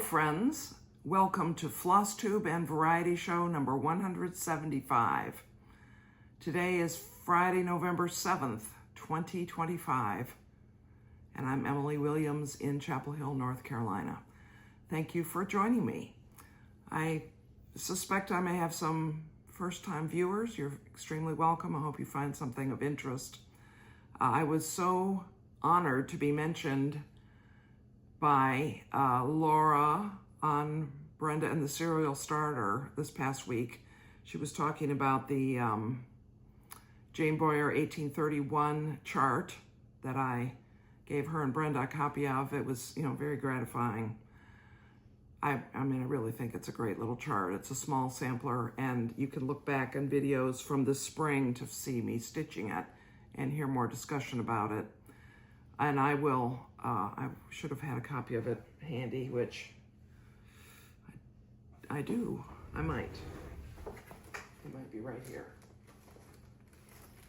friends. Welcome to Flosstube and Variety Show number 175. Today is Friday, November 7th, 2025, and I'm Emily Williams in Chapel Hill, North Carolina. Thank you for joining me. I suspect I may have some first-time viewers. You're extremely welcome. I hope you find something of interest. I was so honored to be mentioned by Laura on Brenda and the Serial Starter this past week. She was talking about the Jane Boyer 1831 chart that I gave her and Brenda a copy of. It was, very gratifying. I mean, I really think it's a great little chart. It's a small sampler, and you can look back on videos from this spring to see me stitching it and hear more discussion about it. And I will, I should have had a copy of it handy, which I do. I might. It might be right here.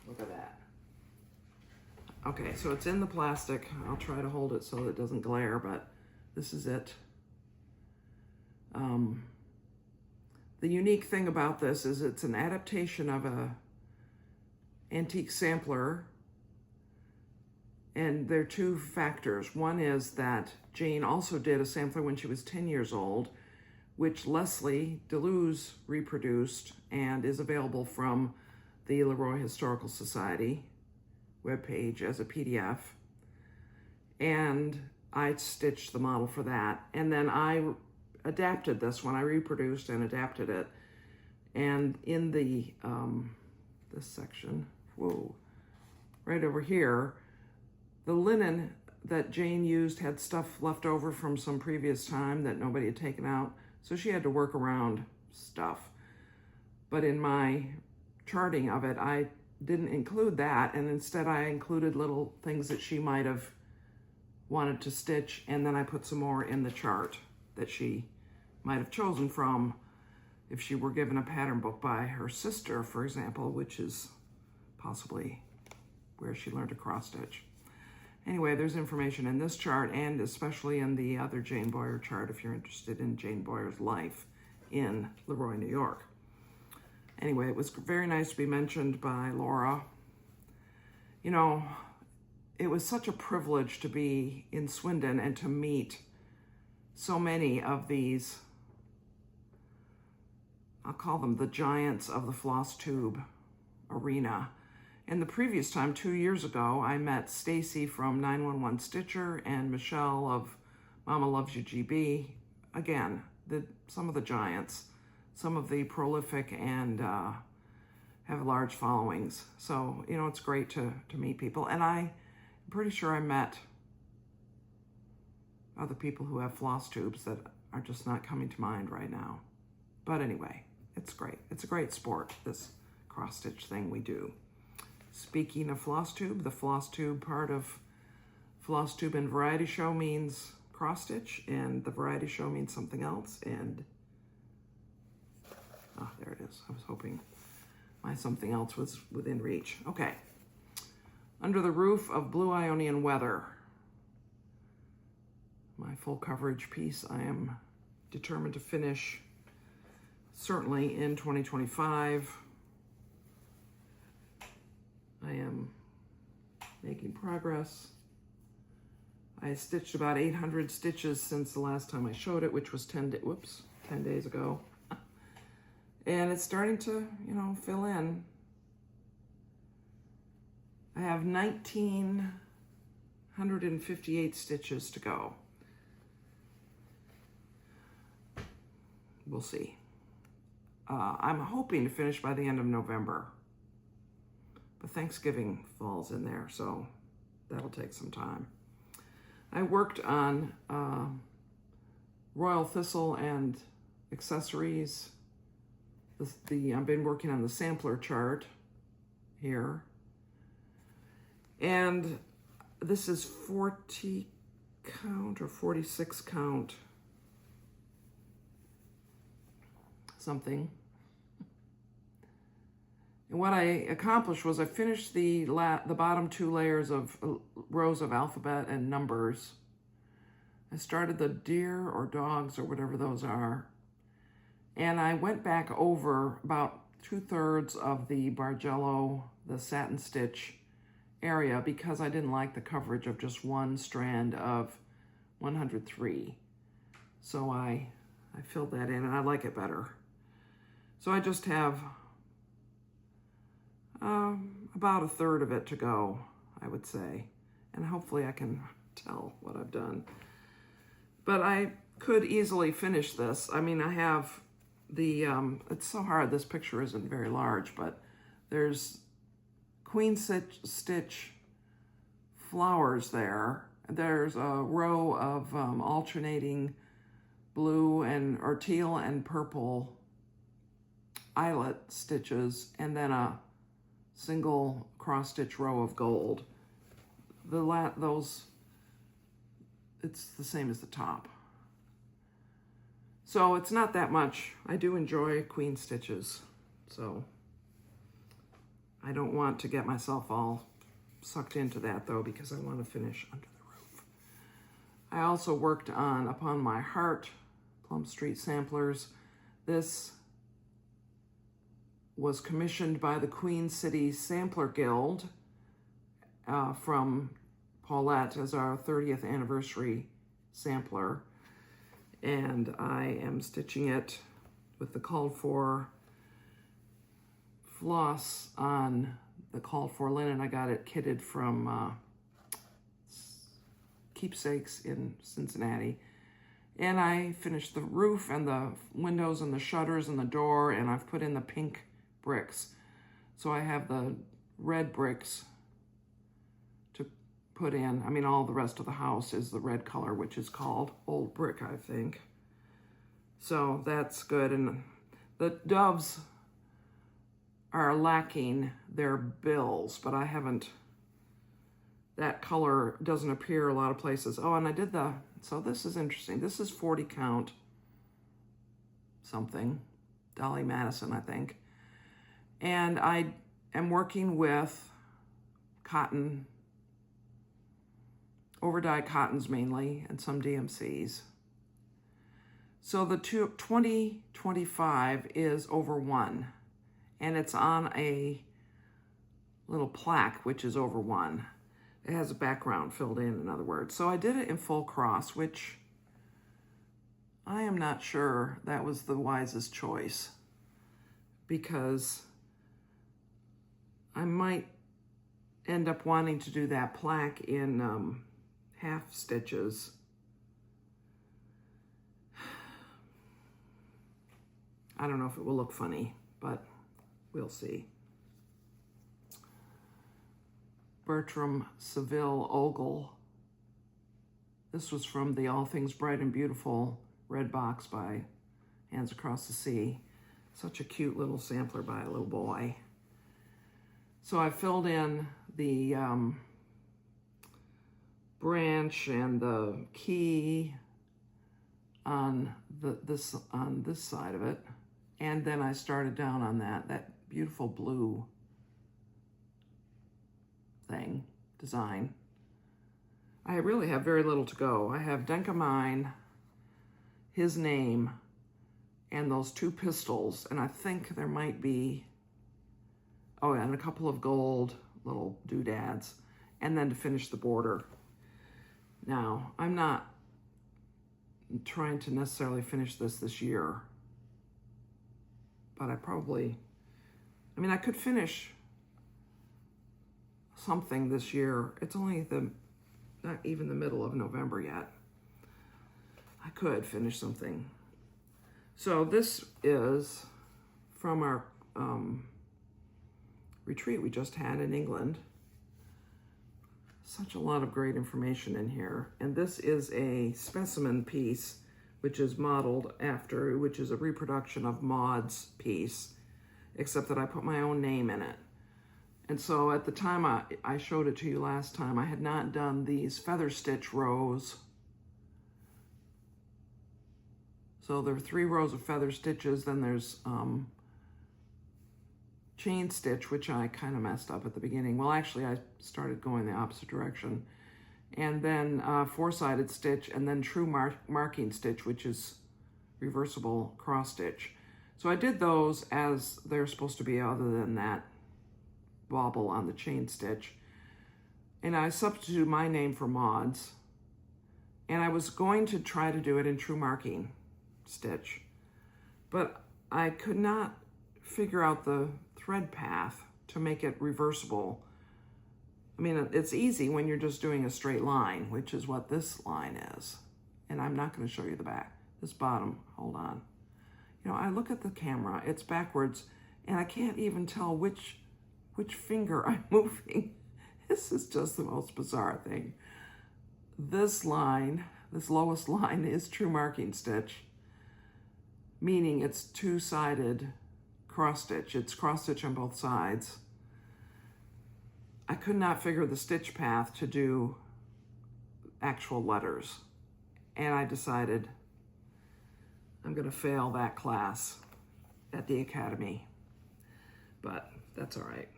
Look at that. Okay, so it's in the plastic. I'll try to hold it so it doesn't glare, but this is it. The unique thing about this is it's an adaptation of a antique sampler. And there are two factors. One is that Jane also did a sampler when she was 10 years old, which Leslie Deleuze reproduced and is available from the Leroy Historical Society webpage as a PDF. And I stitched the model for that. And then I adapted this one. I reproduced and adapted it. And in the, this section, right over here, the linen that Jane used had stuff left over from some previous time that nobody had taken out, so she had to work around stuff. But in my charting of it, I didn't include that, and instead I included little things that she might have wanted to stitch, and then I put some more in the chart that she might have chosen from if she were given a pattern book by her sister, for example, which is possibly where she learned to cross stitch. Anyway, there's information in this chart and especially in the other Jane Boyer chart if you're interested in Jane Boyer's life in Leroy, New York. Anyway, it was very nice to be mentioned by Laura. It was such a privilege to be in Swindon and to meet so many of these, I'll call them the giants of the Flosstube arena. And the previous time, 2 years ago, I met Stacy from 911 Stitcher and Michelle of Mama Loves You GB. Again, some of the giants, some of the prolific and have large followings. So, it's great to meet people. And I'm pretty sure I met other people who have floss tubes that are just not coming to mind right now. But anyway, it's great. It's a great sport, this cross-stitch thing we do. Speaking of Flosstube, the Flosstube part of Flosstube and Variety Show means cross-stitch, and the Variety Show means something else, and there it is. I was hoping my something else was within reach. Okay. Under the Roof of Blue Ionian Weather, my full coverage piece I am determined to finish certainly in 2025. I am making progress. I stitched about 800 stitches since the last time I showed it, which was 10 days ago. And it's starting to, fill in. I have 1,958 stitches to go. We'll see. I'm hoping to finish by the end of November. But Thanksgiving falls in there, so that'll take some time. I worked on Royal Thistle and accessories. I've been working on the sampler chart here. And this is 40 count or 46 count something. And what I accomplished was I finished the bottom two layers of rows of alphabet and numbers. I started the deer or dogs or whatever those are. And I went back over about 2/3 of the Bargello, the satin stitch area, because I didn't like the coverage of just one strand of 103. So I filled that in, and I like it better. So I just have about 1/3 of it to go, I would say. And hopefully I can tell what I've done. But I could easily finish this. I mean, I have the, it's so hard, this picture isn't very large, but there's queen stitch flowers there. There's a row of alternating blue or teal and purple eyelet stitches, and then a single cross stitch row of gold. It's the same as the top. So it's not that much. I do enjoy queen stitches, so I don't want to get myself all sucked into that though, because I want to finish under the roof. I also worked on Upon My Heart, Plum Street samplers. This was commissioned by the Queen City Sampler Guild from Paulette as our 30th anniversary sampler. And I am stitching it with the called for floss on the called for linen. I got it kitted from Keepsakes in Cincinnati. And I finished the roof and the windows and the shutters and the door, and I've put in the pink bricks. So I have the red bricks to put in. I mean, all the rest of the house is the red color, which is called old brick, I think. So that's good. And the doves are lacking their bills, but I haven't, that color doesn't appear a lot of places. Oh, and I did so this is interesting. This is 40 count something, Dolley Madison, I think. And I am working with cotton, over-dyed cottons mainly, and some DMCs. So the 2025 is over 1, and it's on a little plaque, which is over 1. It has a background filled in other words. So I did it in full cross, which I am not sure that was the wisest choice, because I might end up wanting to do that plaque in half stitches. I don't know if it will look funny, but we'll see. Bertram Savile Ogle. This was from the All Things Bright and Beautiful red box by Hands Across the Sea. Such a cute little sampler by a little boy. So I filled in the branch and the key on this side of it, and then I started down on that beautiful blue design. I really have very little to go. I have Denke mine, his name, and those 2 pistols, and I think there might be, oh, and a couple of gold little doodads, and then to finish the border. Now, I'm not trying to necessarily finish this year, but I could finish something this year. It's only not even the middle of November yet. I could finish something. So this is from our retreat we just had in England. Such a lot of great information in here. And this is a specimen piece, which is modeled after, which is a reproduction of Maud's piece, except that I put my own name in it. And so at the time I showed it to you last time, I had not done these feather stitch rows. So there are 3 rows of feather stitches, then there's chain stitch, which I kind of messed up at the beginning. Well, actually I started going the opposite direction. and then four-sided stitch, and then true marking stitch, which is reversible cross stitch. So I did those as they're supposed to be, other than that wobble on the chain stitch. And I substituted my name for Maud's. And I was going to try to do it in true marking stitch, but I could not figure out the thread path to make it reversible. I mean, it's easy when you're just doing a straight line, which is what this line is. And I'm not going to show you the back. This bottom, hold on. You know, I look at the camera, it's backwards, and I can't even tell which finger I'm moving. This is just the most bizarre thing. This line, this lowest line, is true marking stitch, meaning it's two-sided cross stitch. It's cross stitch on both sides. I could not figure the stitch path to do actual letters, and I decided I'm going to fail that class at the academy, but that's all right.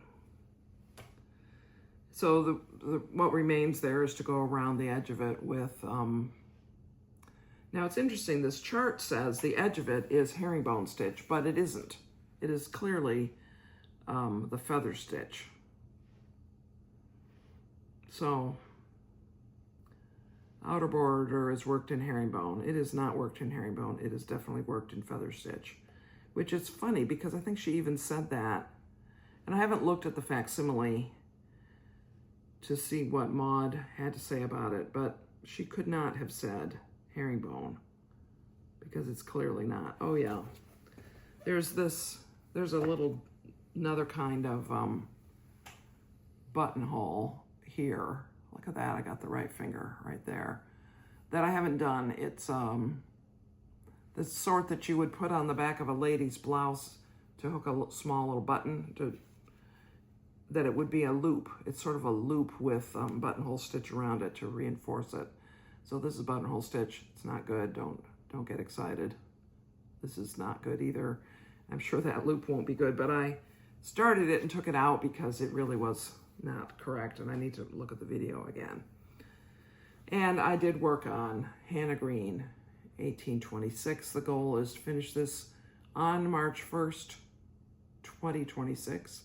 So what remains there is to go around the edge of it with, now it's interesting, this chart says the edge of it is herringbone stitch, but it isn't. It is clearly the feather stitch. So outer border is worked in herringbone. It is not worked in herringbone. It is definitely worked in feather stitch, which is funny because I think she even said that. And I haven't looked at the facsimile to see what Maud had to say about it, but she could not have said herringbone because it's clearly not. Oh yeah, there's another kind of buttonhole here. Look at that, I got the right finger right there. That I haven't done. It's the sort that you would put on the back of a lady's blouse to hook a small little button, that it would be a loop. It's sort of a loop with buttonhole stitch around it to reinforce it. So this is buttonhole stitch. It's not good. Don't get excited. This is not good either. I'm sure that loop won't be good, but I started it and took it out because it really was not correct, and I need to look at the video again. And I did work on Hannah Green, 1826. The goal is to finish this on March 1st, 2026,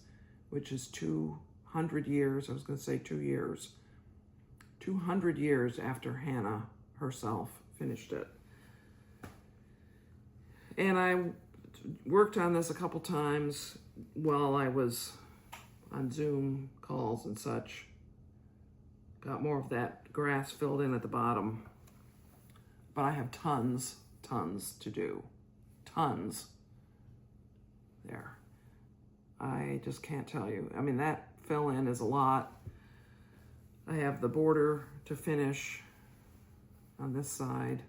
which is 200 years, I was going to say 2 years, 200 years after Hannah herself finished it. And I worked on this a couple times while I was on Zoom calls and such. Got more of that grass filled in at the bottom. But I have tons to do. Tons. There. I just can't tell you. I mean, that fill in is a lot. I have the border to finish on this side.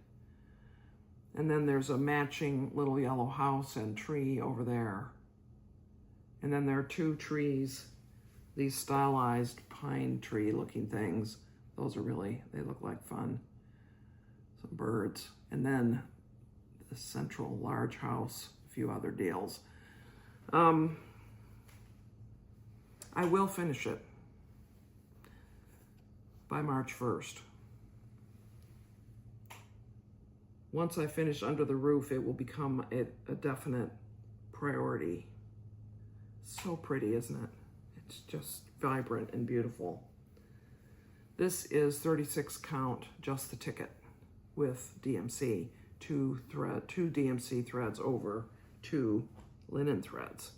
And then there's a matching little yellow house and tree over there. And then there are two trees, these stylized pine tree looking things. Those are really, they look like fun. Some birds. And then the central large house, a few other deals. I will finish it by March 1st. Once I finish under the roof, it will become a definite priority. So pretty, isn't it? It's just vibrant and beautiful. This is 36 count, just the ticket with DMC, two DMC threads over 2 linen threads.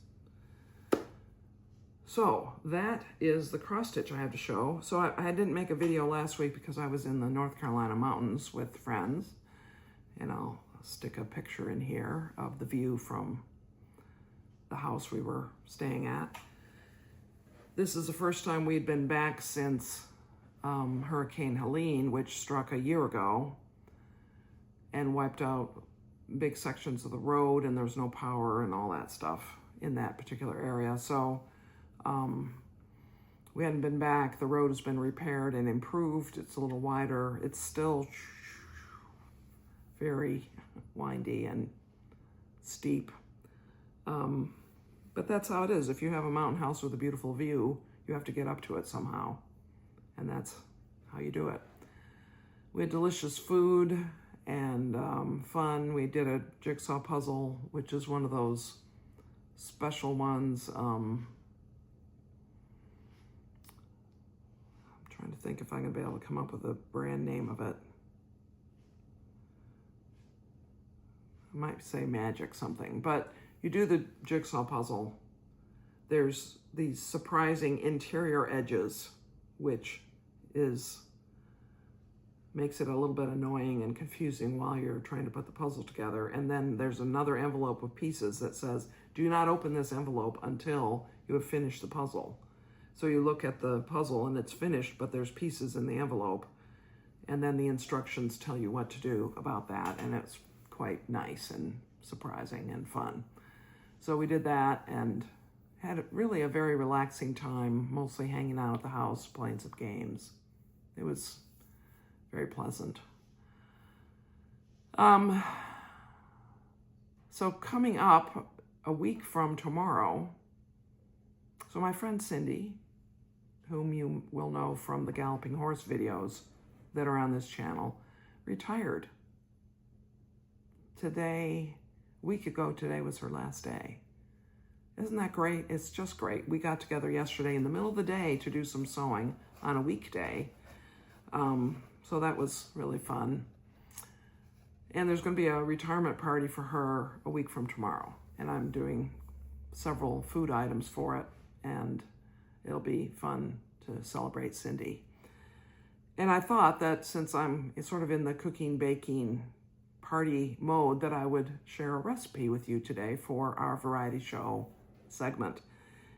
So that is the cross stitch I have to show. So I didn't make a video last week because I was in the North Carolina mountains with friends. And I'll stick a picture in here of the view from the house we were staying at. This is the first time we'd been back since Hurricane Helene, which struck a year ago and wiped out big sections of the road, and there's no power and all that stuff in that particular area. So we hadn't been back. The road has been repaired and improved. It's a little wider. It's still very windy and steep. But that's how it is. If you have a mountain house with a beautiful view, you have to get up to it somehow. And that's how you do it. We had delicious food and fun. We did a jigsaw puzzle, which is one of those special ones. I'm trying to think if I'm going to be able to come up with a brand name of it. I might say magic something, but you do the jigsaw puzzle. There's these surprising interior edges, which makes it a little bit annoying and confusing while you're trying to put the puzzle together. And then there's another envelope of pieces that says, do not open this envelope until you have finished the puzzle. So you look at the puzzle and it's finished, but there's pieces in the envelope. And then the instructions tell you what to do about that. And it's quite nice and surprising and fun. So we did that and had really a very relaxing time, mostly hanging out at the house, playing some games. It was very pleasant. So coming up a week from tomorrow, so my friend Cindy, whom you will know from the Galloping Horse videos that are on this channel, retired. A week ago today was her last day. Isn't that great? It's just great. We got together yesterday in the middle of the day to do some sewing on a weekday. So that was really fun. And there's going to be a retirement party for her a week from tomorrow. And I'm doing several food items for it. And it'll be fun to celebrate Cindy. And I thought that since I'm sort of in the cooking, baking, party mode, that I would share a recipe with you today for our variety show segment.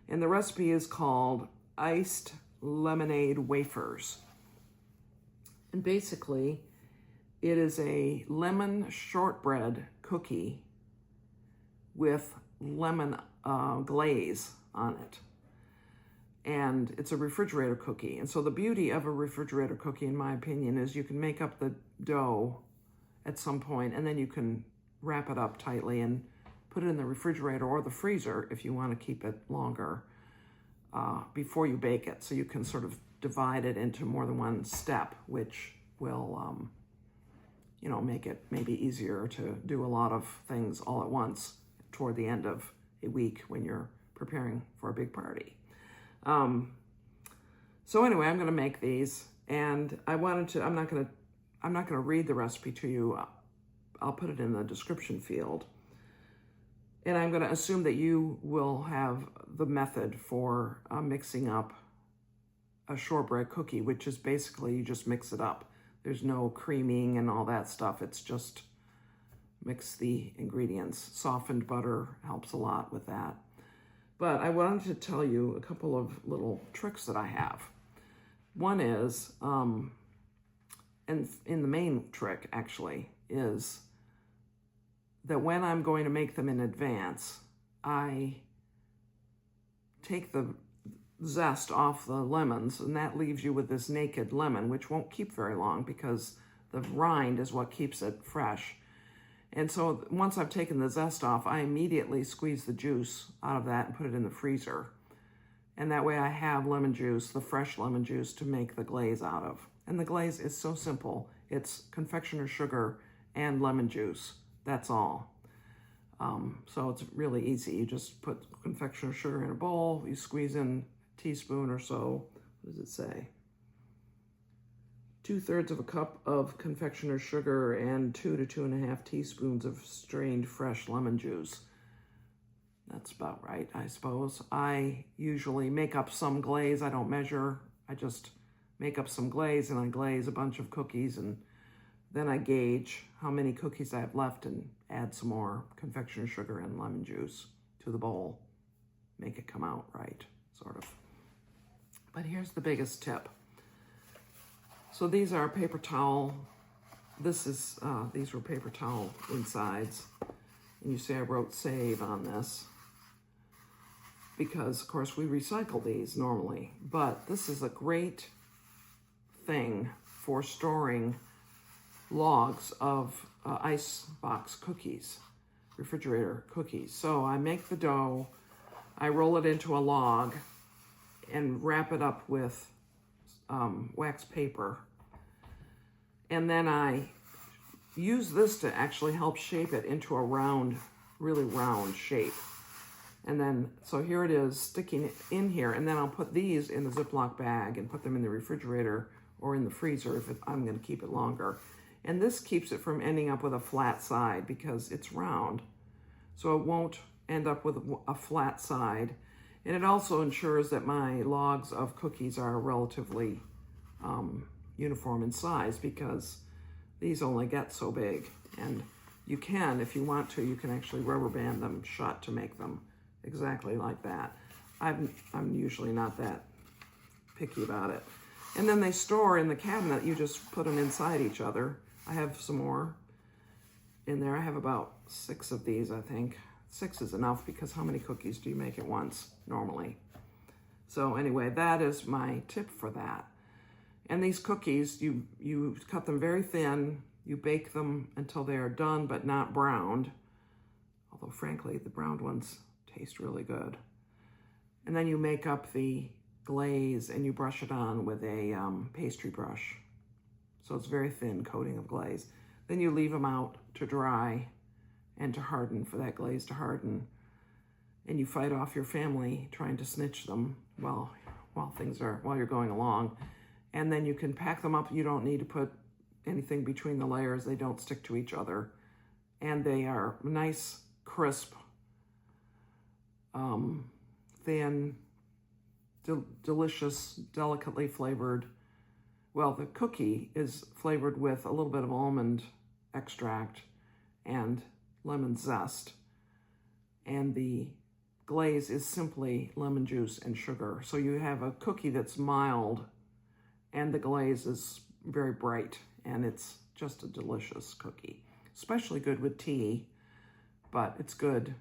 And the recipe is called iced lemonade wafers. And basically, it is a lemon shortbread cookie with lemon glaze on it. And it's a refrigerator cookie. And so the beauty of a refrigerator cookie, in my opinion, is you can make up the dough at some point, and then you can wrap it up tightly and put it in the refrigerator or the freezer if you want to keep it longer before you bake it. So you can sort of divide it into more than one step, which will, make it maybe easier to do a lot of things all at once toward the end of a week when you're preparing for a big party. So anyway, I'm going to make these, and I'm not going to read the recipe to you. I'll put it in the description field. And I'm going to assume that you will have the method for mixing up a shortbread cookie, which is basically you just mix it up. There's no creaming and all that stuff. It's just mix the ingredients. Softened butter helps a lot with that. But I wanted to tell you a couple of little tricks that I have. One is, and in the main trick actually, is that when I'm going to make them in advance, I take the zest off the lemons, and that leaves you with this naked lemon, which won't keep very long because the rind is what keeps it fresh. And so once I've taken the zest off, I immediately squeeze the juice out of that and put it in the freezer. And that way I have lemon juice, the fresh lemon juice, to make the glaze out of. And the glaze is so simple. It's confectioner's sugar and lemon juice. That's all. So it's really easy. You just put confectioner's sugar in a bowl, you squeeze in a teaspoon or so. What does it say? 2/3 of a cup of confectioner's sugar and 2 to 2.5 teaspoons of strained fresh lemon juice. That's about right, I suppose. I usually make up some glaze. I don't measure. I just make up some glaze, and I glaze a bunch of cookies, and then I gauge how many cookies I have left and add some more confectioner's sugar and lemon juice to the bowl. Make it come out right, sort of. But here's the biggest tip. So these are paper towel. These were paper towel insides. And you see I wrote save on this because, of course, we recycle these normally. But this is a great thing for storing logs of ice box cookies, refrigerator cookies. So I make the dough, I roll it into a log and wrap it up with wax paper And then I use this to actually help shape it into a round, really round shape. And then, so here it is sticking in here, and then I'll put these in the Ziploc bag and put them in the refrigerator or in the freezer if I'm going to keep it longer. And this keeps it from ending up with a flat side because it's round. So it won't end up with a flat side. And it also ensures that my logs of cookies are relatively uniform in size because these only get so big. And you can, if you want to, you can actually rubber band them shut to make them exactly like that. I'm usually not that picky about it. And then they store in the cabinet. You just put them inside each other. I have some more in there. I have about 6 of these, I think. 6 is enough because how many cookies do you make at once normally? So anyway, that is my tip for that. And these cookies, you cut them very thin. You bake them until they are done but not browned. Although frankly, the browned ones taste really good. And then you make up the glaze and you brush it on with a pastry brush. So it's very thin coating of glaze. Then you leave them out to dry and to harden, for that glaze to harden. And you fight off your family trying to snitch them while you're going along. And then you can pack them up. You don't need to put anything between the layers. They don't stick to each other. And they are nice, crisp, thin, delicious, delicately flavored. Well, the cookie is flavored with a little bit of almond extract and lemon zest. And the glaze is simply lemon juice and sugar. So you have a cookie that's mild and the glaze is very bright, and it's just a delicious cookie. Especially good with tea, but it's good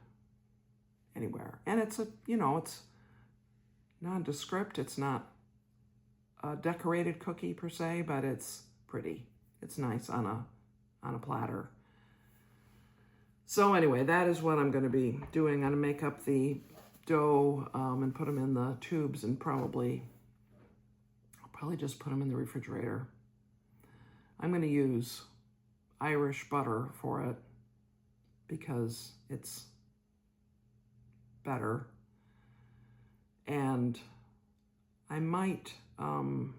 anywhere. And it's it's nondescript. It's not a decorated cookie per se, but it's pretty. It's nice on a platter. So anyway, that is what I'm going to be doing. I'm going to make up the dough and put them in the tubes, and probably just put them in the refrigerator. I'm going to use Irish butter for it because it's better. And I might, now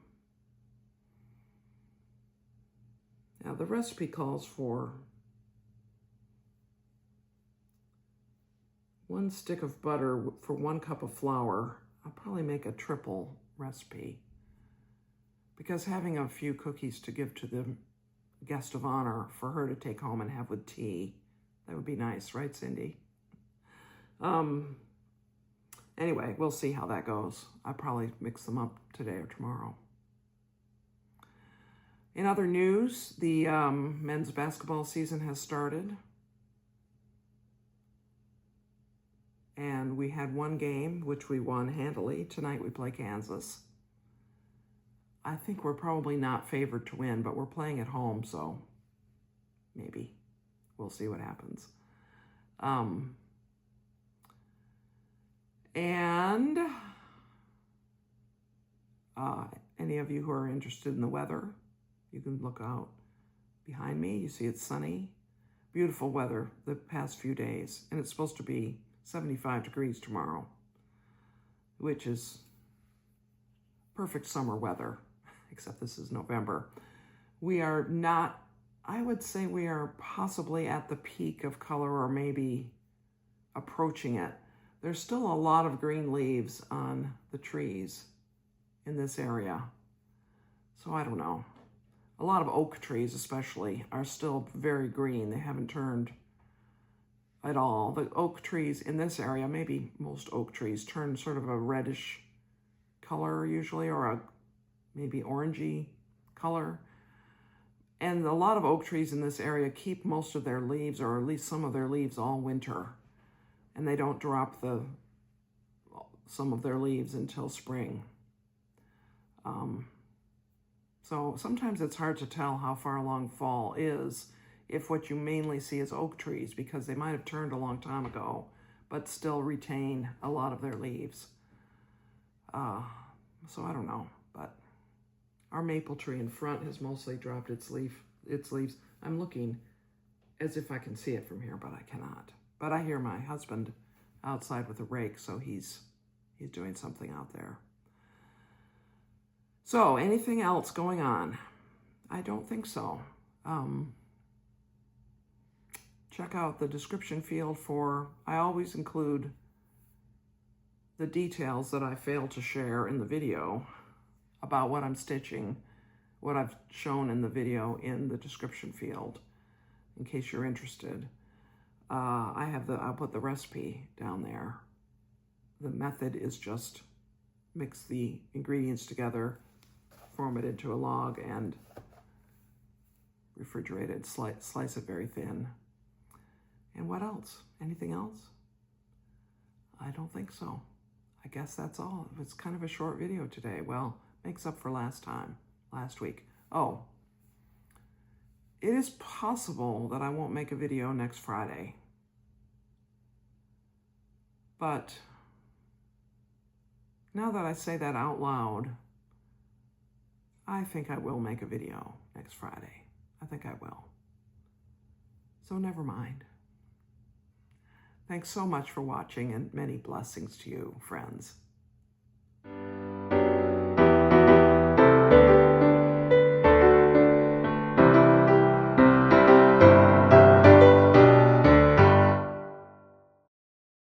the recipe calls for 1 stick of butter for 1 cup of flour. I'll probably make a triple recipe because having a few cookies to give to the guest of honor for her to take home and have with tea, that would be nice, right, Cindy? Anyway, we'll see how that goes. I'll probably mix them up today or tomorrow. In other news, the men's basketball season has started. And we had 1 game, which we won handily. Tonight we play Kansas. I think we're probably not favored to win, but we're playing at home, so maybe. We'll see what happens. And any of you who are interested in the weather, you can look out behind me. You see it's sunny. Beautiful weather the past few days. And it's supposed to be 75 degrees tomorrow, which is perfect summer weather, except this is November. We are not, I would say we are possibly at the peak of color or maybe approaching it. There's still a lot of green leaves on the trees in this area. So I don't know. A lot of oak trees especially are still very green. They haven't turned at all. The oak trees in this area, maybe most oak trees, turn sort of a reddish color usually, or a maybe orangey color. And a lot of oak trees in this area keep most of their leaves, or at least some of their leaves, all winter. And they don't drop some of their leaves until spring. So sometimes it's hard to tell how far along fall is if what you mainly see is oak trees, because they might have turned a long time ago, but still retain a lot of their leaves. So I don't know, but Our maple tree in front has mostly dropped its leaves. I'm looking as if I can see it from here, but I cannot. But I hear my husband outside with a rake, so he's doing something out there. So, anything else going on? I don't think so. Check out the description field I always include the details that I failed to share in the video about what I'm stitching, what I've shown in the video in the description field, in case you're interested. I'll put the recipe down there. The method is just mix the ingredients together, form it into a log, and refrigerate it, slice it very thin. And what else? Anything else? I don't think so. I guess that's all. It's kind of a short video today. Well, makes up for last week. Oh, it is possible that I won't make a video next Friday. But now that I say that out loud, I think I will make a video next Friday. I think I will. So never mind. Thanks so much for watching, and many blessings to you, friends.